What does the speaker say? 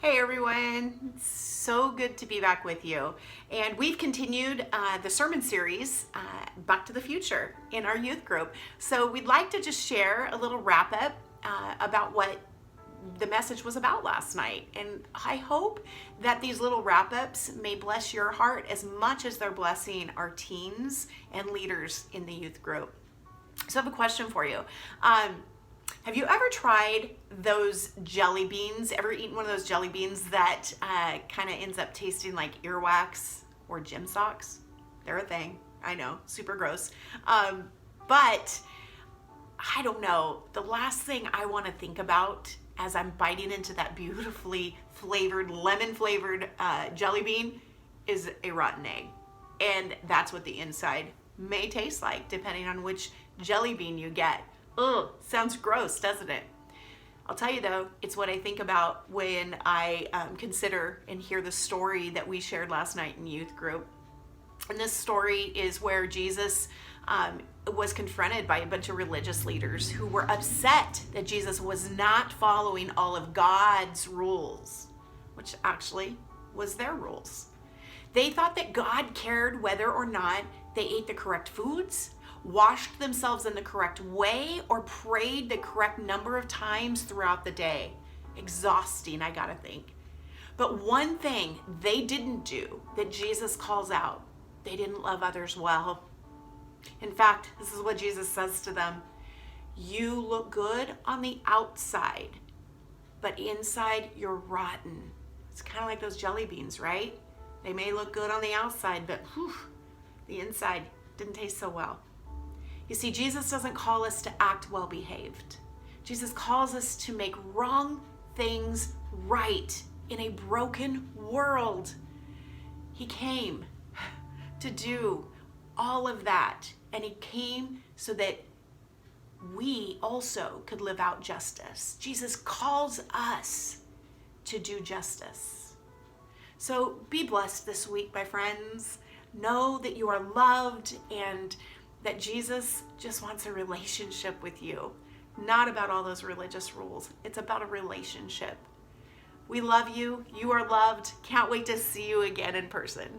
Hey everyone, so good to be back with you. And we've continued the sermon series, Back to the Future, in our youth group. So we'd like to just share a little wrap up about what the message was about last night. And I hope that these little wrap ups may bless your heart as much as they're blessing our teens and leaders in the youth group. So I have a question for you. Have you ever tried those jelly beans? Ever eaten one of those jelly beans that kind of ends up tasting like earwax or gym socks? They're a thing. I know, super gross. But I don't know. The last thing I want to think about as I'm biting into that beautifully flavored, lemon flavored jelly bean is a rotten egg. And that's what the inside may taste like, depending on which jelly bean you get. Ugh, sounds gross, doesn't it? I'll tell you though, it's what I think about when I consider and hear the story that we shared last night in youth group. And this story is where Jesus was confronted by a bunch of religious leaders who were upset that Jesus was not following all of God's rules, which actually was their rules. They thought that God cared whether or not they ate the correct foods, washed themselves in the correct way, or prayed the correct number of times throughout the day. Exhausting, I gotta think. But one thing they didn't do that Jesus calls out, they didn't love others well. In fact, this is what Jesus says to them. You look good on the outside, but inside you're rotten. It's kind of like those jelly beans, right? They may look good on the outside, but the inside didn't taste so well. You see, Jesus doesn't call us to act well behaved. Jesus calls us to make wrong things right in a broken world. He came to do all of that, and he came so that we also could live out justice. Jesus calls us to do justice. So be blessed this week, my friends. Know that you are loved and that Jesus just wants a relationship with you. Not about all those religious rules. It's about a relationship. We love you. You are loved. Can't wait to see you again in person.